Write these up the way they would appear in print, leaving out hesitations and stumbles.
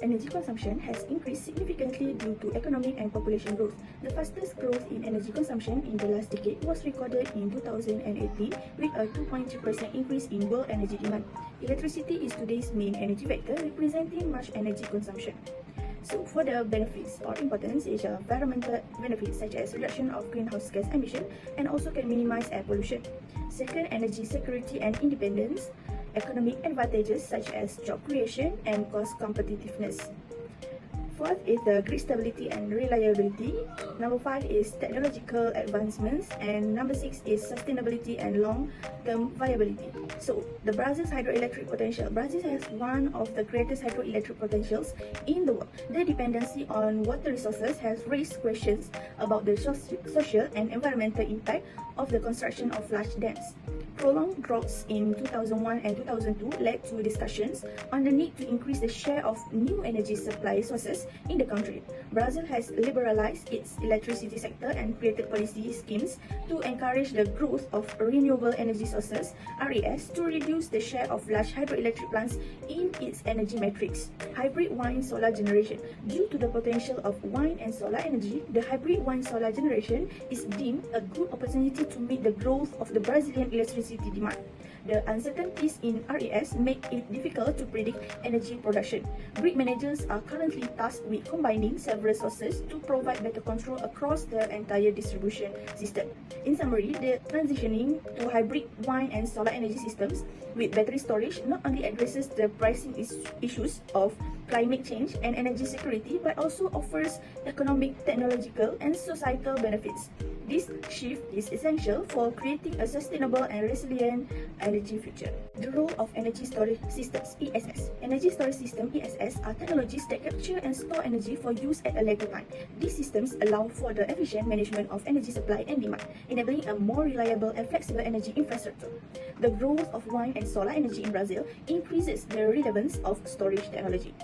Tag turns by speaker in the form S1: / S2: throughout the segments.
S1: Energy consumption has increased significantly due to economic and population growth. The fastest growth in energy consumption in the last decade was recorded in 2018 with a 2.3% increase in world energy demand. Electricity is today's main energy vector, representing much energy consumption. So, for the benefits or importance is environmental benefits such as reduction of greenhouse gas emission and also can minimize air pollution. Second, energy security and independence. Economic advantages such as job creation and cost competitiveness. Fourth is the grid stability and reliability. Number 5 is technological advancements, and number 6 is sustainability and long-term viability. So, the Brazil's hydroelectric potential. Brazil has one of the greatest hydroelectric potentials in the world. The dependency on water resources has raised questions about the social and environmental impact of the construction of large dams. Prolonged droughts in 2001 and 2002 led to discussions on the need to increase the share of new energy supply sources in the country. Brazil has liberalized its electricity sector and created policy schemes to encourage the growth of renewable energy sources (RES) to reduce the share of large hydroelectric plants in its energy matrix. Hybrid wind-solar generation. Due to the potential of wind and solar energy, the hybrid wind-solar generation is deemed a good opportunity to meet the growth of the Brazilian electricity demand. The uncertainties in RES make it difficult to predict energy production. Grid managers are currently tasked with combining several sources to provide better control across the entire distribution system. In summary, the transitioning to hybrid wind and solar energy systems with battery storage not only addresses the pricing issues of climate change and energy security, but also offers economic, technological, and societal benefits. This shift is essential for creating a sustainable and resilient energy future. The role of energy storage systems (ESS). Energy storage system (ESS) are technologies that capture and store energy for use at a later time. These systems allow for the efficient management of energy supply and demand, enabling a more reliable and flexible energy infrastructure. The growth of wind and solar energy in Brazil increases the relevance of storage technology.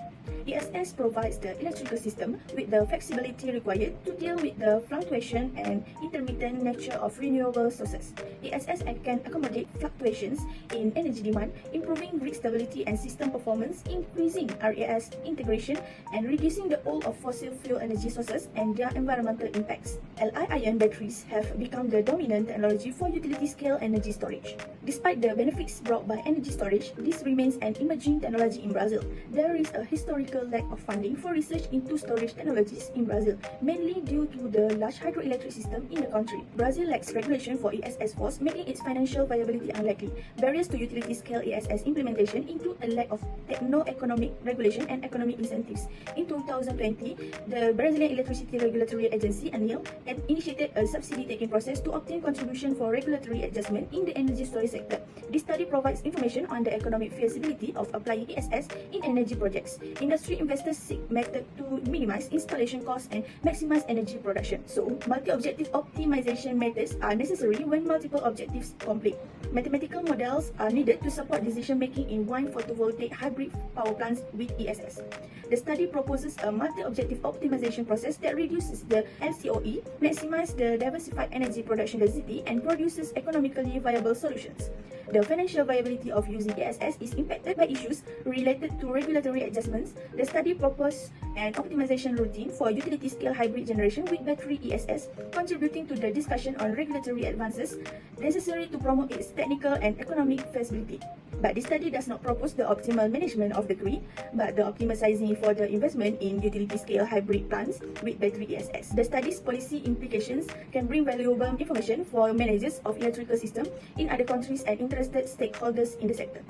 S1: ESS provides the electrical system with the flexibility required to deal with the fluctuation and intermittent nature of renewable sources. ESS can accommodate fluctuations in energy demand, improving grid stability and system performance, increasing RES integration, and reducing the role of fossil fuel energy sources and their environmental impacts. Li-ion batteries have become the dominant technology for utility-scale energy storage. Despite the benefits brought by energy storage, this remains an emerging technology in Brazil. There is a historical lack of funding for research into storage technologies in Brazil, mainly due to the large hydroelectric system in the country. Brazil lacks regulation for ESS force, making its financial viability unlikely. Barriers to utility-scale ESS implementation include a lack of techno-economic regulation and economic incentives. In 2020, the Brazilian Electricity Regulatory Agency (ANEEL) had initiated a subsidy-taking process to obtain contribution for regulatory adjustment in the energy storage sector. This study provides information on the economic feasibility of applying ESS in energy projects. Industry investors seek methods to minimize installation costs and maximize energy production. So, multi-objective optimization methods are necessary when multiple objectives conflict. Mathematical models are needed to support decision-making in wind photovoltaic hybrid power plants with ESS. The study proposes a multi-objective optimization process that reduces the LCOE, maximizes the diversified energy production density, and produces economically viable solutions. The financial viability of using ESS is impacted by issues related to regulatory adjustments. The study proposed an optimization routine for utility-scale hybrid generation with battery ESS, contributing to the discussion on regulatory advances necessary to promote its technical and economic feasibility. But this study does not propose the optimal management of the grid, but the optimizing for the investment in utility-scale hybrid plants with battery ESS. The study's policy implications can bring valuable information for managers of electrical systems in other countries and interested stakeholders in the sector.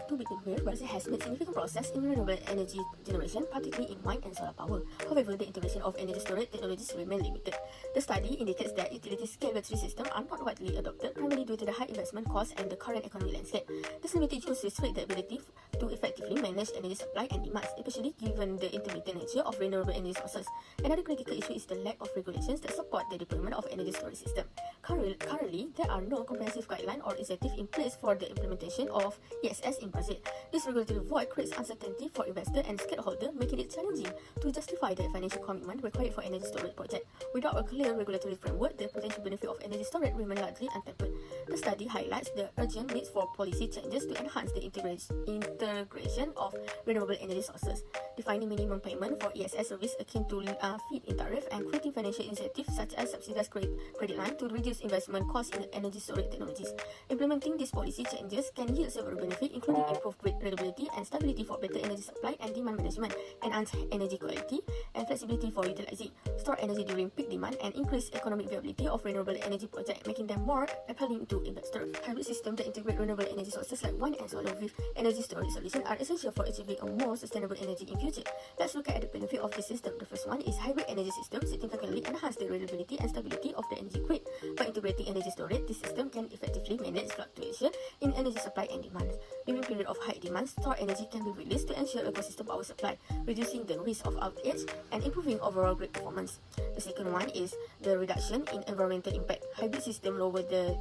S2: To begin with, Brazil has made significant progress in renewable energy generation, particularly in wind and solar power. However, the integration of energy storage technologies remain limited. The study indicates that utility-scale battery systems are not widely adopted, primarily due to the high investment costs and the current economic landscape. This limited use restricts the ability to effectively manage energy supply and demand, especially given the intermittent nature of renewable energy sources. Another critical issue is the lack of regulations that support the deployment of energy storage system. Currently, there are no comprehensive guidelines or incentives in place for the implementation of ESS in Brazil. This regulatory void creates uncertainty for investors and stakeholders, making it challenging to justify the financial commitment required for energy storage projects. Without a clear regulatory framework, the potential benefit of energy storage remain largely untapped. The study highlights the urgent need for policy changes to enhance the integration of renewable energy sources. defining minimum payment for ESS service akin to feed-in tariff, and creating financial incentives such as subsidized credit line to reduce investment costs in energy storage technologies. Implementing these policy changes can yield several benefits, including improved grid reliability and stability for better energy supply and demand management, enhanced energy quality and flexibility for utilizing stored energy during peak demand, and increase economic viability of renewable energy projects, making them more appealing to investors. Hybrid systems that integrate renewable energy sources like wind and solar with energy storage solutions are essential for achieving a more sustainable energy in future. Let's look at the benefit of this system. The first one is hybrid energy system significantly enhance the reliability and stability of the energy grid. By integrating energy storage, this system can effectively manage fluctuation in energy supply and demand. During period of high demand, stored energy can be released to ensure ecosystem power supply, reducing the risk of outage and improving overall grid performance. The second one is the reduction in environmental impact. Hybrid system lower the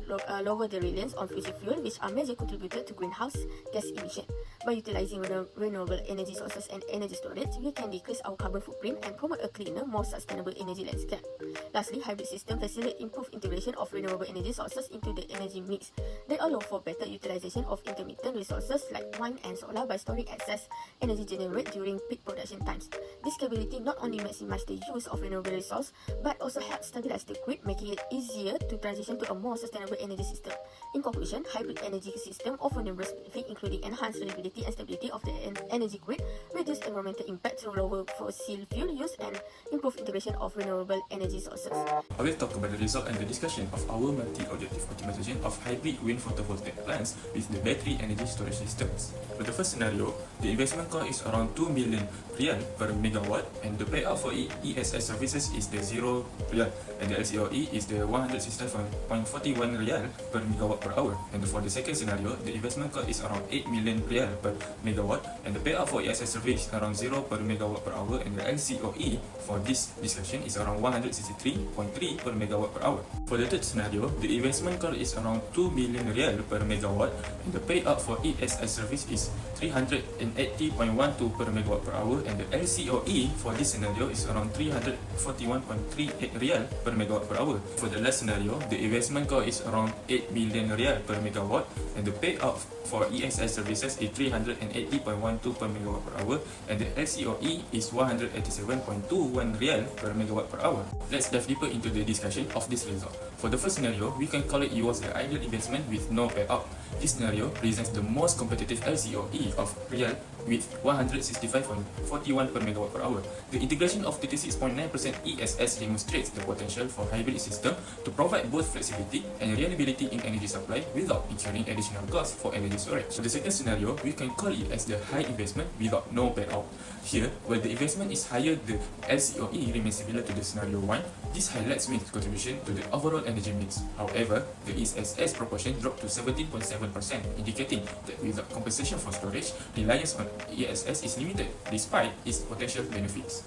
S2: reliance on fossil fuel, which are major contributor to greenhouse gas emission. By utilizing renewable energy sources and energy storage, we can decrease our carbon footprint and promote a cleaner, more sustainable energy landscape. Lastly, hybrid system facilitate improved integration of renewable energy sources into the energy mix. They allow for better utilization of intermittent resources like wind and solar by storing excess energy generated during peak production times. This capability not only maximizes the use of renewable resource but also helps stabilize the grid, making it easier to transition to a more sustainable energy system. In conclusion, hybrid energy system offer numerous benefits, including enhanced reliability and stability of the energy grid, reduced environmental impact through lower fossil fuel use, and improved integration of renewable energy sources.
S3: I will talk about the result and the discussion of our multi-objective optimization of hybrid wind photovoltaic plants with the battery energy storage systems. For the first scenario, the investment cost is around 2 million riyal per megawatt, and the payout for ESS services is the 0 riyal, and the LCOE is the 165.41 riyal per megawatt per hour. And for the second scenario, the investment cost is around 8 million riyal per megawatt, and the payout for ESS service is around 0 per megawatt per hour, and the LCOE for this discussion is around 163.3 per megawatt per hour. For the third scenario, the investment cost is around 2 million riyal per megawatt, and the payout for ESS service is 380.12 per megawatt per hour, and the LCOE for this scenario is around 341.38 riyal per megawatt per hour. For the last scenario, the investment cost is around 8 million riyal per megawatt, and the payout for ESS services is 380.12 per megawatt per hour, and the LCOE is 187.21 riyal per megawatt per hour. Let's dive deeper into the discussion of this result. For the first scenario, we can call it was the ideal investment with no payout. This scenario presents the most competitive LCOE of real with 165.41 per megawatt per hour. The integration of 36.9% ESS demonstrates the potential for hybrid system to provide both flexibility and reliability in energy supply without incurring additional costs for energy storage. For the second scenario, we can call it as the high investment without no payout. Here, while the investment is higher, the LCOE remains similar to the scenario 1. This highlights wind's contribution to the overall energy mix. However, the ESS proportion dropped to 17.7%, indicating that without compensation for storage, reliance on ESS is limited despite its potential benefits.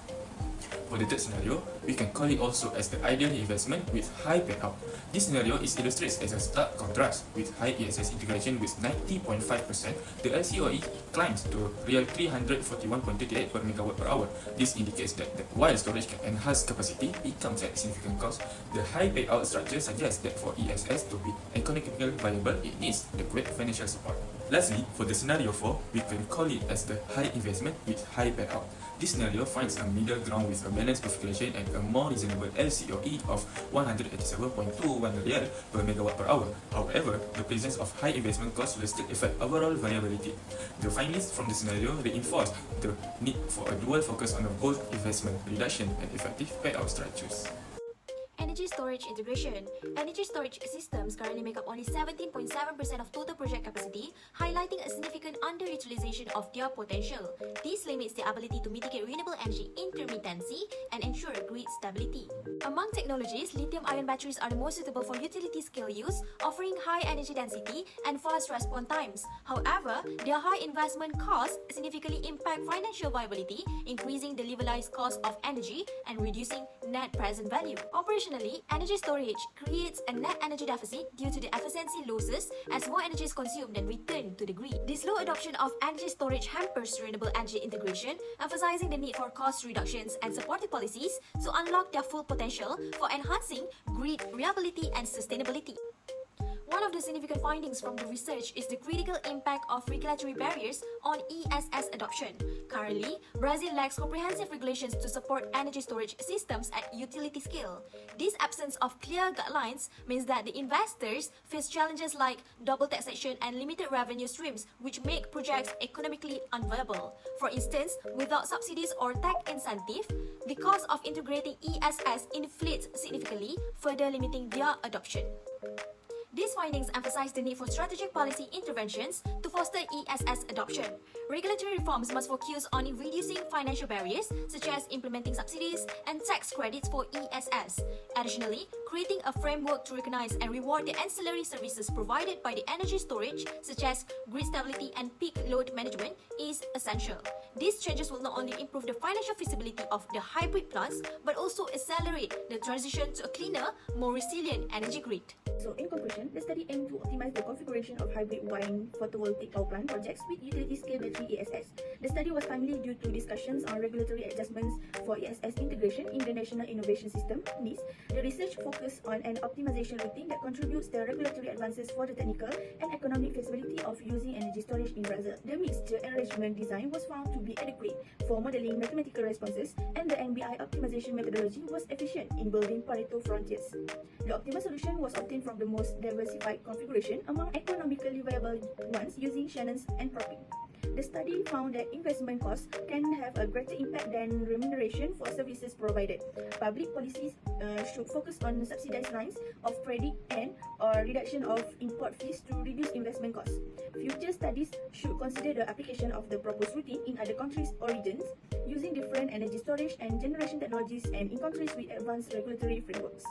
S3: For the third scenario, we can call it also as the ideal investment with high payout. This scenario is illustrated as a stark contrast. With high ESS integration with 90.5%, the LCOE climbs to real 341.38 per megawatt per hour. This indicates that while storage can enhance capacity, it comes at significant cost. The high payout structure suggests that for ESS to be economically viable, it needs adequate financial support. Lastly, for the scenario 4, we can call it as the high investment with high payout. This scenario finds a middle ground with a balanced configuration and a more reasonable LCOE of 187.21 riyal per megawatt per hour. However, the presence of high investment costs will still affect overall viability. The findings from the scenario reinforce the need for a dual focus on both investment reduction and effective payout structures.
S4: Energy storage integration. Energy storage systems currently make up only 17.7% of total project capacity, highlighting a significant underutilization of their potential. This limits their ability to mitigate renewable energy intermittency and ensure grid stability. Among technologies, lithium-ion batteries are the most suitable for utility-scale use, offering high energy density and fast response times. However, their high investment costs significantly impact financial viability, increasing the levelized cost of energy and reducing net present value. Operationally, energy storage creates a net energy deficit due to the efficiency losses as more energy is consumed than returned to the grid. This low adoption of energy storage hampers renewable energy integration, emphasizing the need for cost reductions and supportive policies to unlock their full potential for enhancing grid reliability and sustainability. One of the significant findings from the research is the critical impact of regulatory barriers on ESS adoption. Currently, Brazil lacks comprehensive regulations to support energy storage systems at utility scale. This absence of clear guidelines means that the investors face challenges like double taxation and limited revenue streams, which make projects economically unviable. For instance, without subsidies or tax incentive, the cost of integrating ESS inflates significantly, further limiting their adoption. These findings emphasize the need for strategic policy interventions to foster ESS adoption. Regulatory reforms must focus on reducing financial barriers, such as implementing subsidies and tax credits for ESS. Additionally, creating a framework to recognize and reward the ancillary services provided by the energy storage, such as grid stability and peak load management, is essential. These changes will not only improve the financial feasibility of the hybrid plants, but also accelerate the transition to a cleaner, more resilient energy grid.
S1: So, in conclusion, the study aimed to optimize the configuration of hybrid wind photovoltaic power plant projects with utility-scale battery ESS. The study was timely due to discussions on regulatory adjustments for ESS integration in the National Innovation System (NIS). The research focused on an optimization routine that contributes the regulatory advances for the technical and economic feasibility of using energy storage in Brazil. The mixture arrangement design was found to be adequate for modeling mathematical responses, and the NBI optimization methodology was efficient in building Pareto frontiers. The optimal solution was obtained from the most diversified configuration among economically viable ones using Shannon's entropy. The study found that investment costs can have a greater impact than remuneration for services provided. Public policies should focus on subsidized lines of credit and/or reduction of import fees to reduce investment costs. Future studies should consider the application of the proposed routine in other countries or regions using different energy storage and generation technologies and in countries with advanced regulatory frameworks.